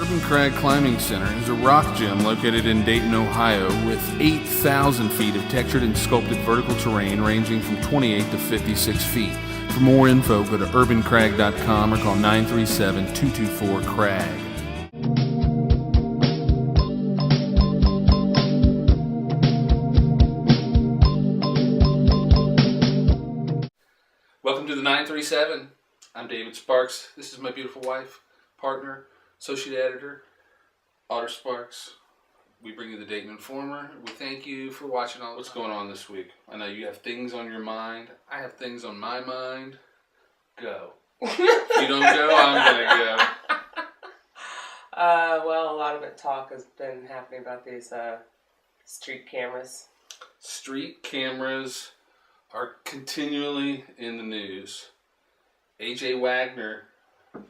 Urban Crag Climbing Center is a rock gym located in Dayton, Ohio, with 8,000 feet of textured and sculpted vertical terrain ranging from 28 to 56 feet. For more info, go to urbancrag.com or call 937-224-CRAG. Welcome to the 937. I'm David Sparks. This is my beautiful wife, partner, associate editor, Otter Sparks. We bring you the Dayton Informer. We thank you for watching all what's going on this week. I know you have things on your mind. I have things on my mind. Go. If you don't go, I'm going to go. Well, a lot of talk has been happening about these street cameras. Street cameras are continually in the news. A.J. Wagner,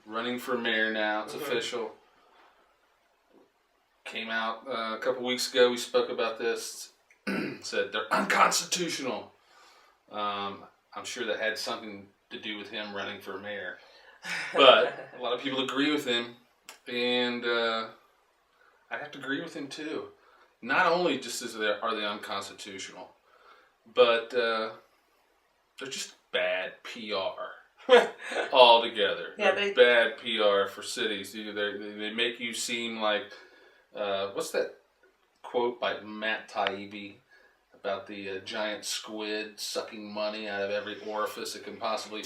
running for mayor now, it's official. Came out a couple weeks ago, we spoke about this, said they're unconstitutional. I'm sure that had something to do with him running for mayor. But a lot of people agree with him, and I'd have to agree with him too. Not only just are they unconstitutional, but they're just bad PR. Altogether. Yeah, they're bad PR for cities. They make you seem like, what's that quote by Matt Taibbi about the giant squid sucking money out of every orifice it can possibly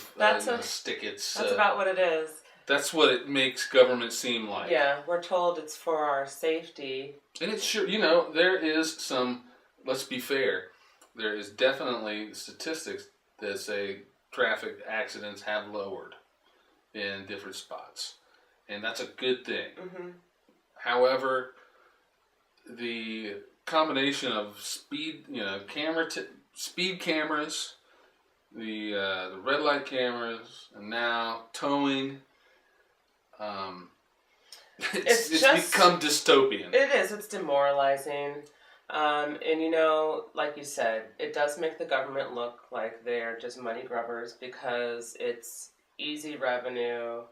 stick its... That's about what it is. That's what it makes government seem like. Yeah, we're told it's for our safety. And it's sure, there is some, let's be fair, there is definitely statistics that say traffic accidents have lowered in different spots, and that's a good thing. Mm-hmm. However, the combination of speed cameras, the red light cameras, and now towing, it's become dystopian. It is. It's demoralizing. And like you said, it does make the government look like they're just money grubbers because it's easy revenue.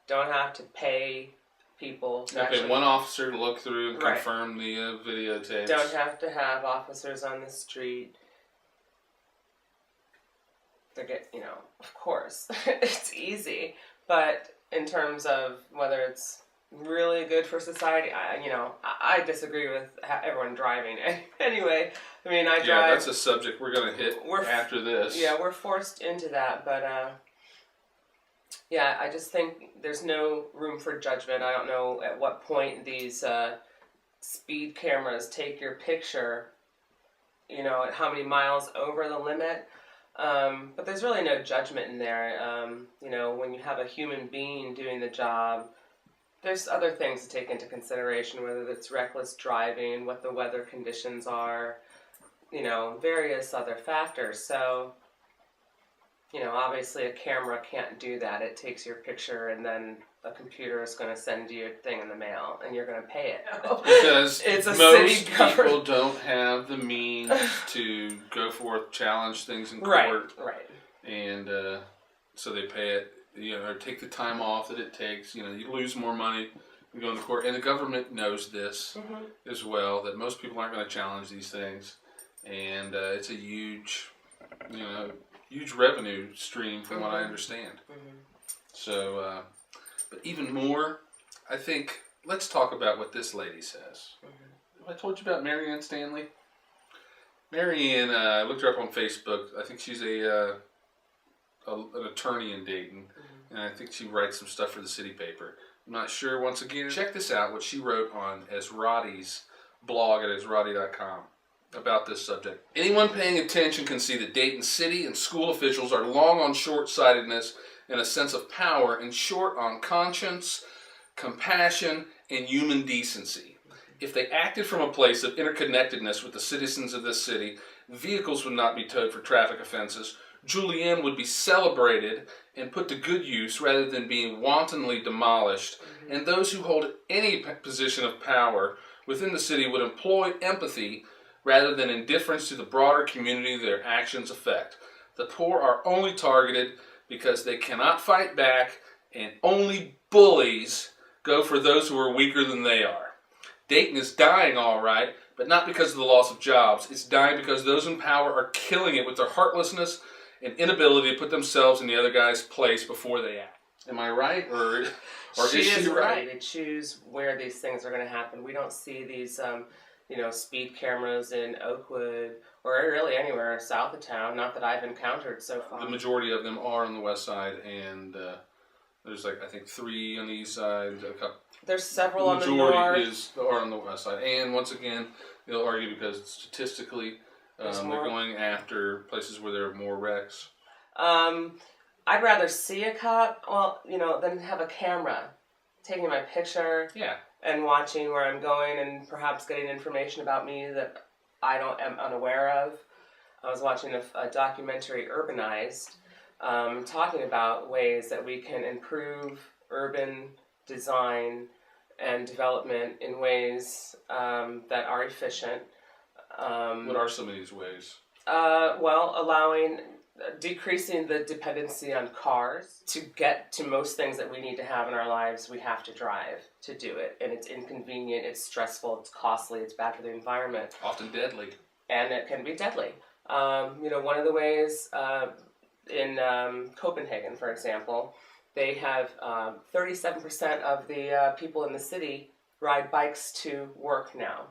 Don't have to pay people. Pay one officer to look through and confirm the videotapes. Don't have to have officers on the street. They get, of course, it's easy. But in terms of whether it's really good for society, I disagree with everyone driving. Anyway, I drive. Yeah, that's a subject we're going to hit after this. Yeah, we're forced into that, but I just think there's no room for judgment. I don't know at what point these speed cameras take your picture, at how many miles over the limit. But there's really no judgment in there. When you have a human being doing the job, there's other things to take into consideration, whether it's reckless driving, what the weather conditions are, various other factors. So, obviously a camera can't do that. It takes your picture and then a computer is going to send you a thing in the mail and you're going to pay it. Because it's a most people don't have the means to go forth, challenge things in court. Right. And so they pay it. Or take the time off that it takes. You lose more money when you go into court. And the government knows this as well, that most people aren't going to challenge these things. And it's a huge revenue stream from what I understand. Mm-hmm. So, but even more, I think, let's talk about what this lady says. Mm-hmm. I told you about Marianne Stanley. Marianne, I looked her up on Facebook. I think she's an attorney in Dayton, and I think she writes some stuff for the City Paper. I'm not sure. Once again, check this out, what she wrote on Esrati's blog at esrati.com about this subject. Anyone paying attention can see that Dayton City and school officials are long on short-sightedness and a sense of power, and short on conscience, compassion, and human decency. If they acted from a place of interconnectedness with the citizens of this city, vehicles would not be towed for traffic offenses, Julianne would be celebrated and put to good use rather than being wantonly demolished, and those who hold any position of power within the city would employ empathy rather than indifference to the broader community their actions affect. The poor are only targeted because they cannot fight back, and only bullies go for those who are weaker than they are. Dayton is dying all right, but not because of the loss of jobs. It's dying because those in power are killing it with their heartlessness and inability to put themselves in the other guy's place before they act. Am I right? Or she is she right? They choose where these things are going to happen. We don't see these, speed cameras in Oakwood or really anywhere south of town. Not that I've encountered so far. The majority of them are on the west side, and there's I think 3 on the east side. There's several on the north. The majority are on the west side, and once again, they'll argue because statistically, they're going after places where there are more wrecks. I'd rather see a cop, than have a camera taking my picture. Yeah. And watching where I'm going and perhaps getting information about me that I am unaware of. I was watching a documentary, Urbanized, talking about ways that we can improve urban design and development in ways that are efficient. What are some of these ways? Decreasing the dependency on cars. To get to most things that we need to have in our lives, we have to drive to do it. And it's inconvenient, it's stressful, it's costly, it's bad for the environment. Often deadly. And it can be deadly. One of the ways in Copenhagen, for example, they have 37% of the people in the city ride bikes to work now.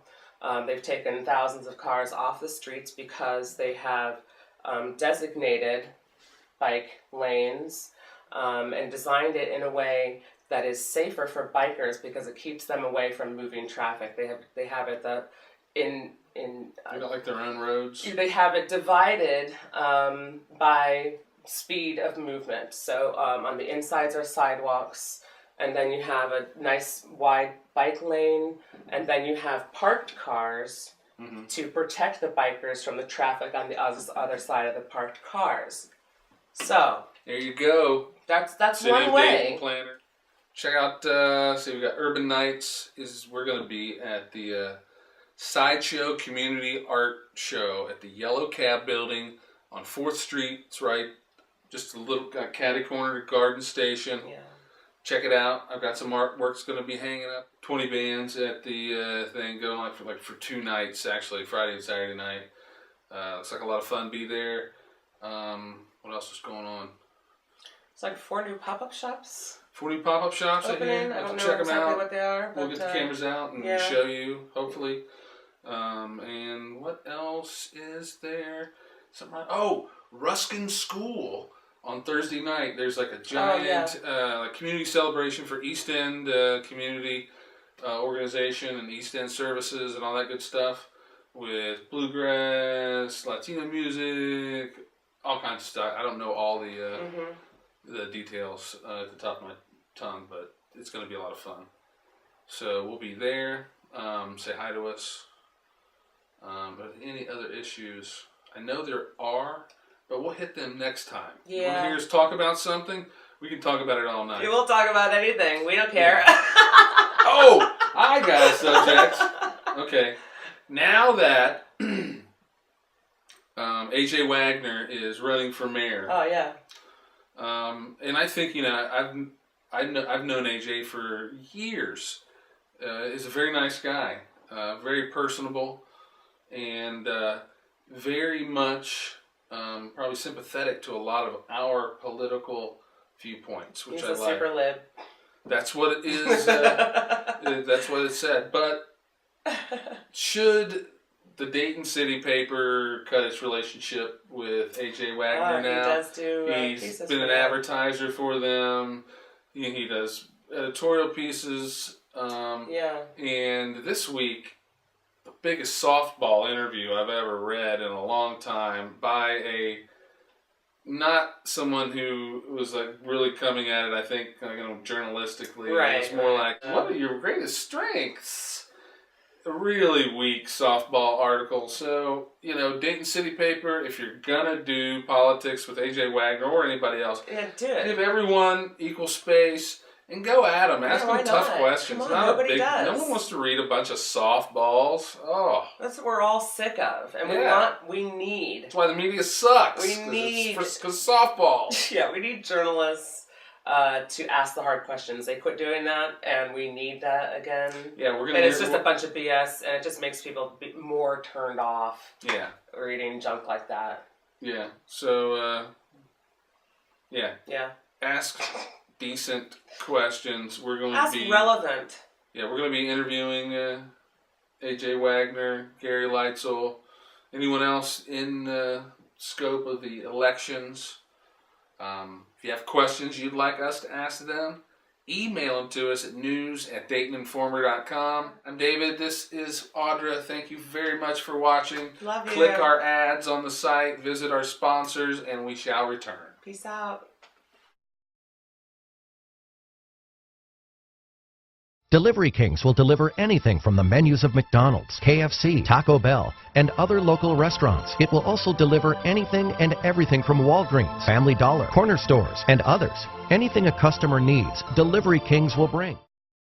They've taken thousands of cars off the streets because they have designated bike lanes and designed it in a way that is safer for bikers because it keeps them away from moving traffic. They have it they got like their own roads. They have it divided by speed of movement. So on the insides are sidewalks, and then you have a nice wide bike lane, and then you have parked cars. Mm-hmm. To protect the bikers from the traffic on the other side of the parked cars. So there you go. That's one way. Planner. Check out. We got Urban Nights. We're going to be at the Sideshow Community Art Show at the Yellow Cab Building on 4th Street. It's right, just a little catty corner to Garden Station. Yeah. Check it out. I've got some artwork's going to be hanging up. 20 bands at the thing, going for 2 nights, actually, Friday and Saturday night. Looks like a lot of fun. Be there. What else is going on? It's like 4 new pop-up shops. 4 new pop-up shops opening. I don't know exactly what they are. We'll get the cameras out and show you, hopefully. And what else is there? Ruskin School. On Thursday night, there's like a giant community celebration for East End community organization and East End services and all that good stuff with bluegrass, Latino music, all kinds of stuff. I don't know all the details at the top of my tongue, but it's going to be a lot of fun. So we'll be there. Say hi to us. But any other issues? I know there are. But we'll hit them next time. Yeah. You want to hear us talk about something? We can talk about it all night. We will talk about anything. We don't care. Yeah. I got a subject. Okay. Now that AJ Wagner is running for mayor. Oh, yeah. And I think, I've known AJ for years. He's a very nice guy. Very personable. And very much... probably sympathetic to a lot of our political viewpoints, which I like. He's a super lib. That's what it is. That's what it said. But should the Dayton City Paper cut its relationship with AJ Wagner now? He does do He's been an advertiser for them. He does editorial pieces. And this week, the biggest softball interview I've ever read in a long time by not someone who was really coming at it, I think, journalistically. Right. It's more like, what are your greatest strengths? A really weak softball article. So, Dayton City Paper, if you're gonna do politics with AJ Wagner or anybody else, do it. Give everyone equal space. And go at them. Ask them tough questions. Come on, nobody does. No one wants to read a bunch of softballs. Oh. That's what we're all sick of. And we need. That's why the media sucks. We need. Because softball. Yeah, we need journalists to ask the hard questions. They quit doing that, and we need that again. Yeah, we're gonna. And it's just a bunch of BS, and it just makes people be more turned off. Yeah. Reading junk like that. Yeah. So. Yeah. Yeah. Ask decent questions. We're going to be relevant. Yeah, we're going to be interviewing A.J. Wagner, Gary Leitzel, anyone else in scope of the elections. If you have questions you'd like us to ask them, email them to us at news@DaytonInformer.com. I'm David. This is Audra. Thank you very much for watching. Love you. Click our ads on the site, visit our sponsors, and we shall return. Peace out. Delivery Kings will deliver anything from the menus of McDonald's, KFC, Taco Bell, and other local restaurants. It will also deliver anything and everything from Walgreens, Family Dollar, corner stores, and others. Anything a customer needs, Delivery Kings will bring.